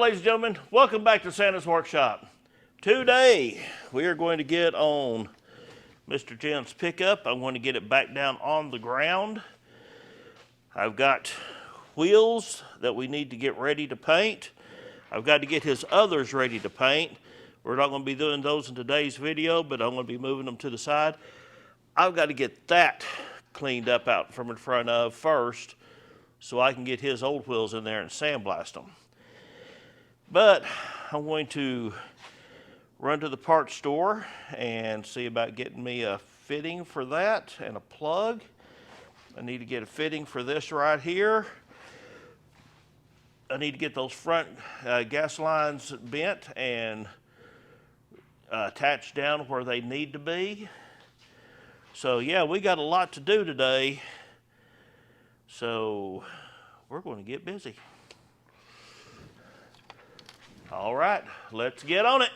ladies and gentlemen, welcome back to Santa's Workshop. Today, we are going to get on Mr. Jim's pickup. I'm going to get it back down on the ground. I've got wheels that we need to get ready to paint. I've got to get his others ready to paint. We're not going to be doing those in today's video, but I'm going to be moving them to the side. I've got to get that cleaned up out from in front of first so I can get his old wheels in there and sandblast them. But I'm going to run to the parts store and see about getting me a fitting for that and a plug. I need to get a fitting for this right here. I need to get those front gas lines bent and attached down where they need to be. So yeah, we got a lot to do today. So we're going to get busy. All right, let's get on it.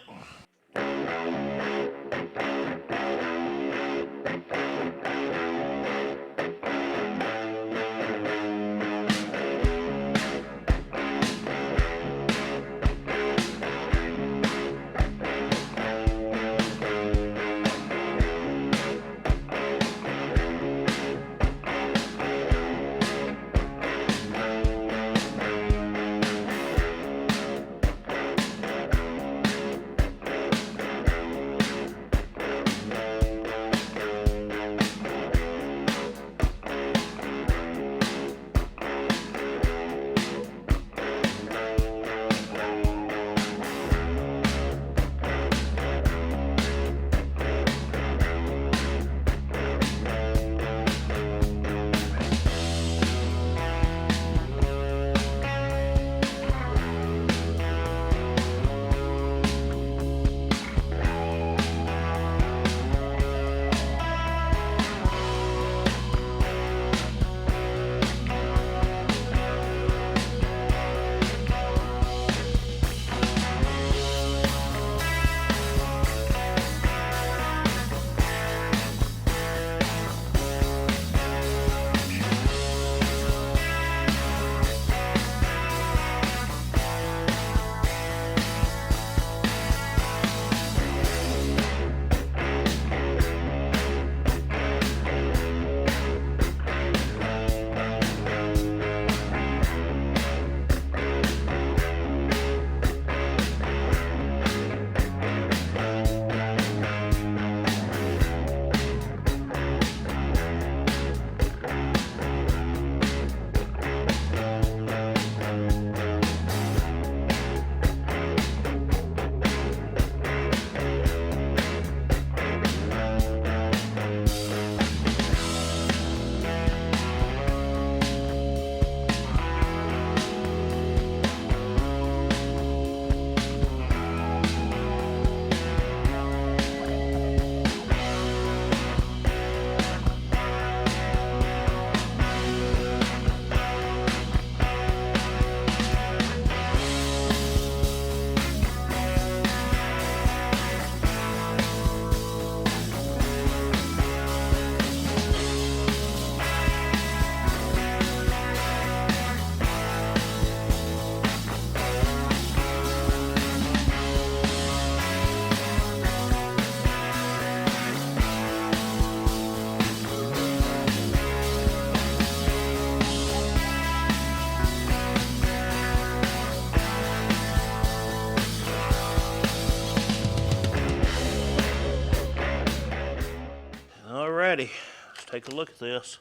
Alrighty, let's take a look at this.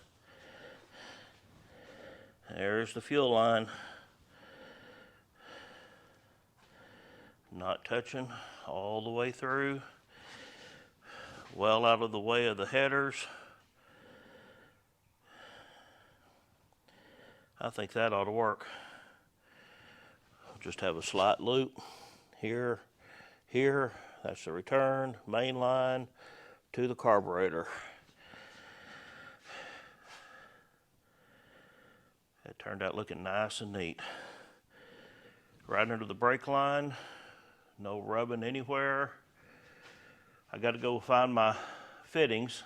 There's the fuel line. Not touching all the way through. Well out of the way of the headers. I think that ought to work. Just have a slight loop here, here. That's the return, main line to the carburetor. It turned out looking nice and neat. Right under the brake line, no rubbing anywhere. I got to go find my fittings.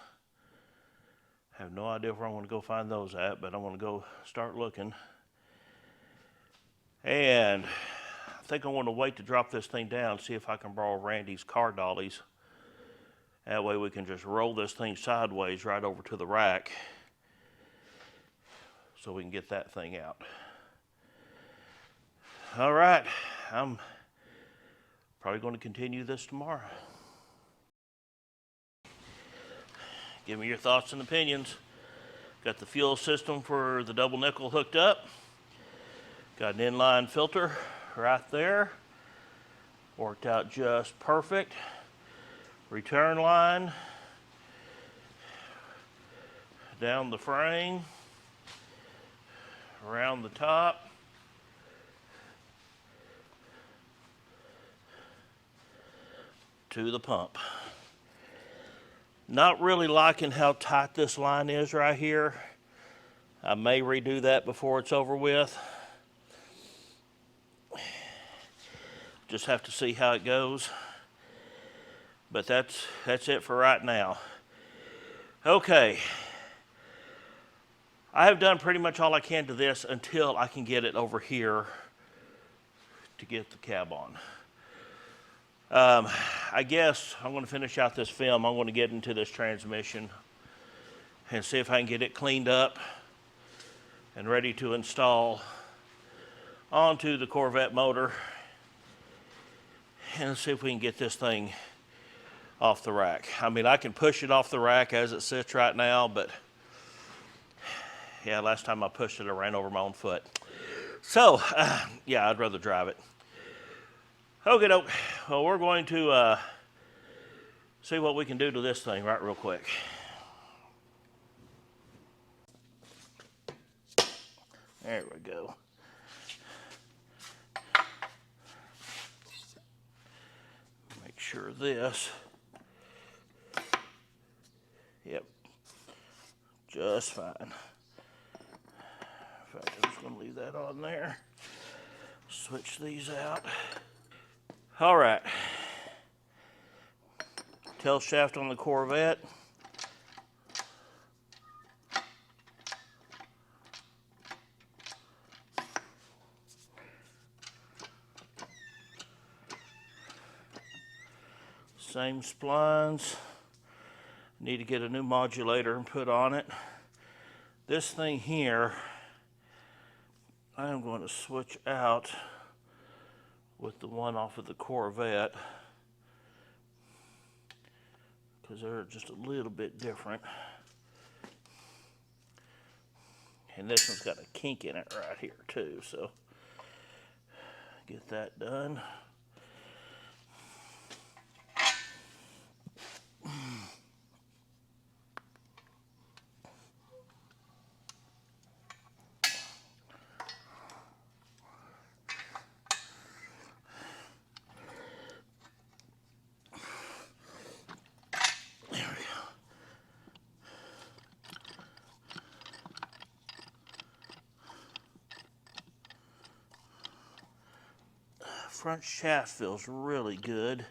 I have no idea where I'm going to go find those at, but I'm going to go start looking. And I think I want to wait to drop this thing down, see if I can borrow Randy's car dollies. That way we can just roll this thing sideways right over to the rack so we can get that thing out. All right, I'm probably going to continue this tomorrow. Give me your thoughts and opinions. Got the fuel system for the double nickel hooked up. Got an inline filter right there. Worked out just perfect. Return line down the frame, around the top. To the pump. Not really liking how tight this line is right here. I may redo that before it's over with. Just have to see how it goes. But that's it for right now. Okay. I have done pretty much all I can to this until I can get it over here to get the cab on. I guess I'm going to finish out this film. I'm going to get into this transmission and see if I can get it cleaned up and ready to install onto the Corvette motor, and see if we can get this thing off the rack. I mean, I can push it off the rack as it sits right now, but yeah, last time I pushed it, I ran over my own foot. So, yeah, I'd rather drive it. Okay, doke. Well, we're going to see what we can do to this thing right real quick. There we go. Make sure this. Yep. Just fine. In fact, I'm just going to leave that on there. Switch these out. All right. Tail shaft on the Corvette. Same splines. Need to get a new modulator and put on it. This thing here, I am going to switch out with the one off of the Corvette because they're just a little bit different. And this one's got a kink in it right here too, so get that done. Front shaft feels really good.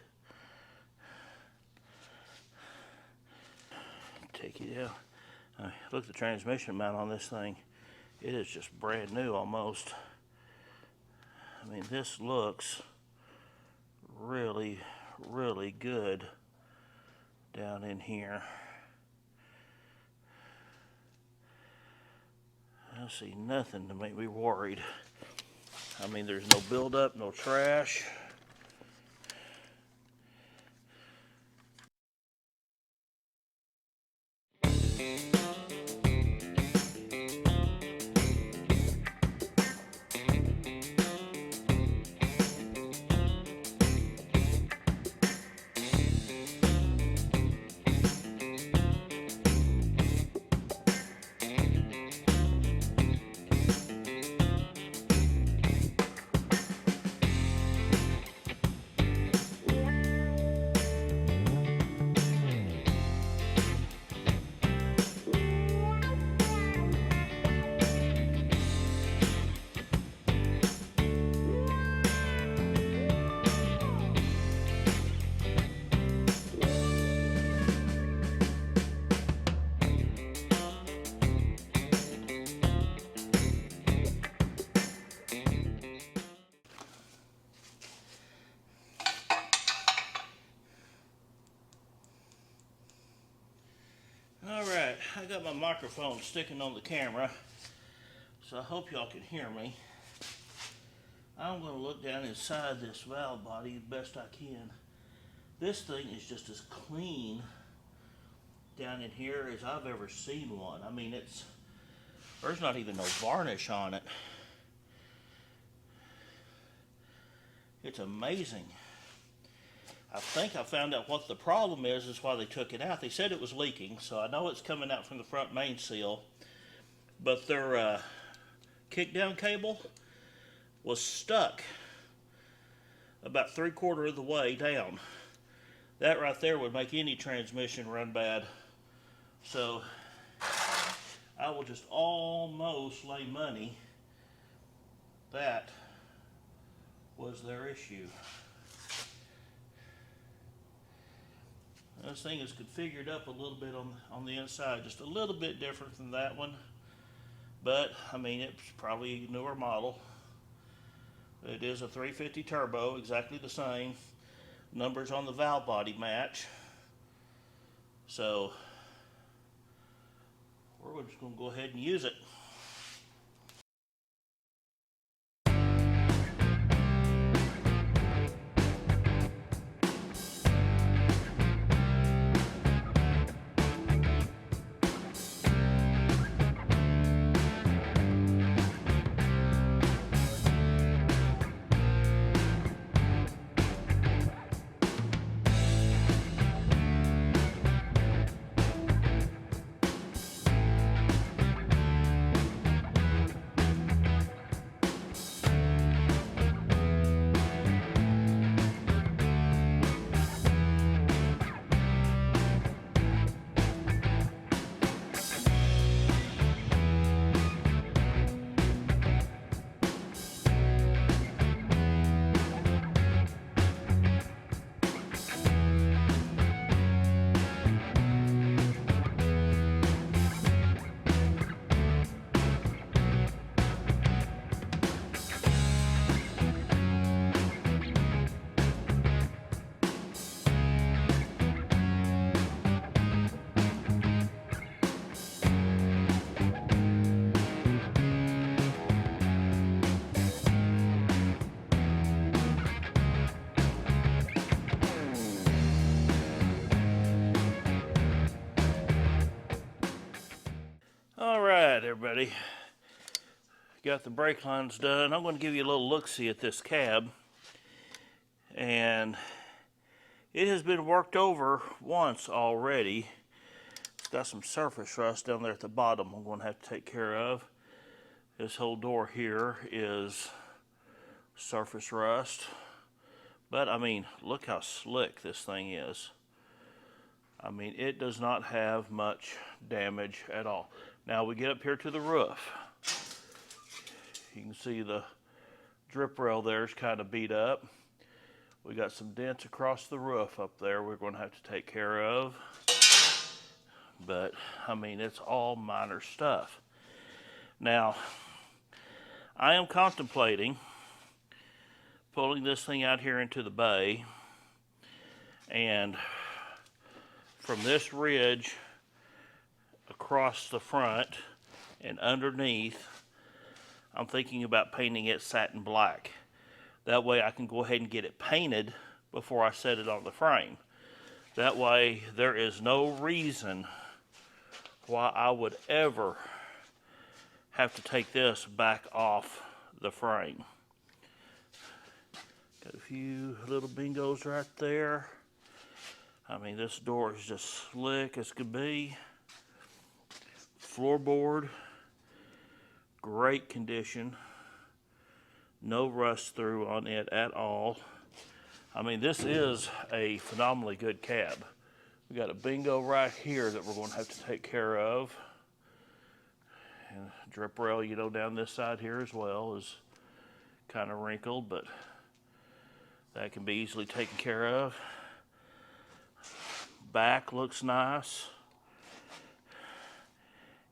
Take it out. Look at the transmission mount on this thing. It is just brand new almost. I mean, this looks really, really good down in here. I don't see nothing to make me worried. I mean, there's no buildup, no trash. I got my microphone sticking on the camera, so I hope y'all can hear me. I'm going to look down inside this valve body the best I can. This thing is just as clean down in here as I've ever seen one. I mean, there's not even no varnish on it. It's amazing. I think I found out what the problem is why they took it out. They said it was leaking, so I know it's coming out from the front main seal, but their kick-down cable was stuck about 3/4 of the way down. That right there would make any transmission run bad. So I will just almost lay money that was their issue. This thing is configured up a little bit on the inside, just a little bit different than that one. But, I mean, it's probably a newer model. It is a 350 turbo, exactly the same. Numbers on the valve body match. So, we're just going to go ahead and use it. All right, everybody. Got the brake lines done. I'm going to give you a little look-see at this cab. And it has been worked over once already. It's got some surface rust down there at the bottom I'm going to have to take care of. This whole door here is surface rust. But, I mean, look how slick this thing is. I mean, it does not have much damage at all. Now we get up here to the roof. You can see the drip rail there is kind of beat up. We got some dents across the roof up there we're going to have to take care of. But, I mean, it's all minor stuff. Now, I am contemplating pulling this thing out here into the bay, and from this ridge across the front and underneath, I'm thinking about painting it satin black. That way I can go ahead and get it painted before I set it on the frame. That way there is no reason why I would ever have to take this back off the frame. Got a few little bingos right there. I mean, this door is just slick as could be. Floorboard, great condition. No rust through on it at all. I mean, this is a phenomenally good cab. We got a bingo right here that we're going to have to take care of. And drip rail, you know, down this side here as well is kind of wrinkled, but that can be easily taken care of. Back looks nice.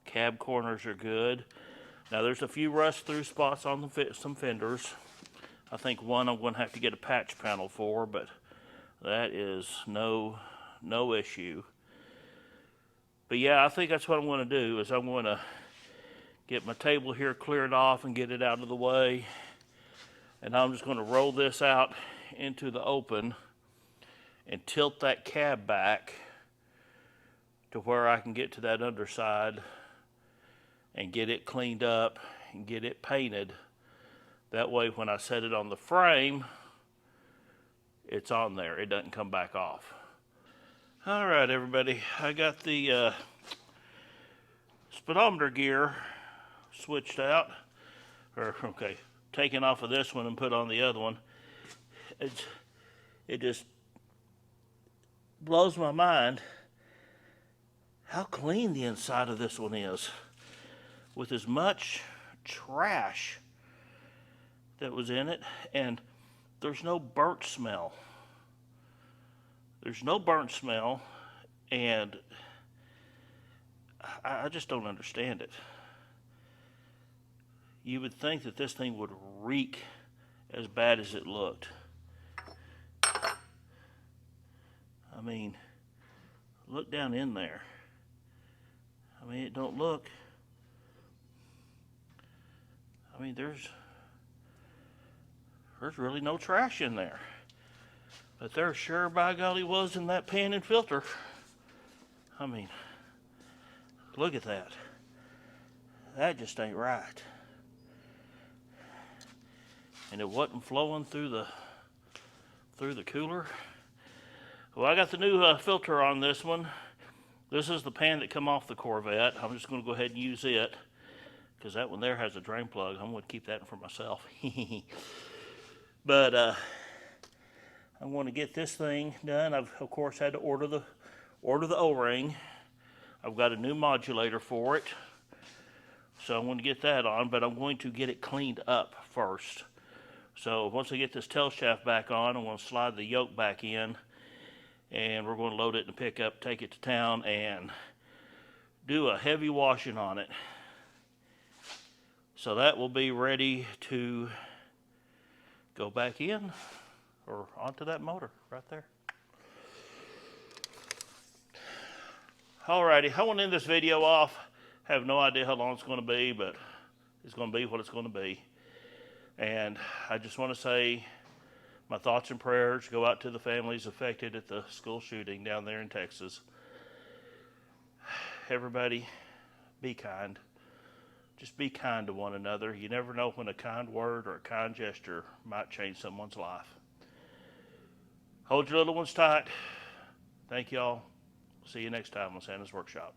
Cab corners are good. Now there's a few rust through spots on some fenders. I think one I'm going to have to get a patch panel for, but that is no issue. But yeah, I think that's what I'm going to do, is I'm going to get my table here cleared off and get it out of the way. And I'm just going to roll this out into the open and tilt that cab back to where I can get to that underside and get it cleaned up and get it painted. That way when I set it on the frame, it's on there. It doesn't come back off. All right, everybody. I got the speedometer gear switched out. Taken off of this one and put on the other one. It just blows my mind how clean the inside of this one is, with as much trash that was in it, and there's no burnt smell. There's no burnt smell, and I just don't understand it. You would think that this thing would reek as bad as it looked. I mean, look down in there. I mean, it don't look. I mean, there's really no trash in there. But there sure by golly was in that pan and filter. I mean, look at that. That just ain't right. And it wasn't flowing through the cooler. Well, I got the new filter on this one. This is the pan that come off the Corvette. I'm just going to go ahead and use it, because that one there has a drain plug. I'm going to keep that for myself. But I'm going to get this thing done. I've of course had to order the O-ring. I've got a new modulator for it, so I'm going to get that on. But I'm going to get it cleaned up first. So once I get this tail shaft back on, I'm going to slide the yoke back in, and we're going to load it in the pickup, take it to town, and do a heavy washing on it. So that will be ready to go back in or onto that motor right there. Alrighty, I want to end this video off. I have no idea how long it's going to be, but it's going to be what it's going to be. And I just want to say my thoughts and prayers go out to the families affected at the school shooting down there in Texas. Everybody, be kind. Just be kind to one another. You never know when a kind word or a kind gesture might change someone's life. Hold your little ones tight. Thank y'all. See you next time on Santa's Workshop.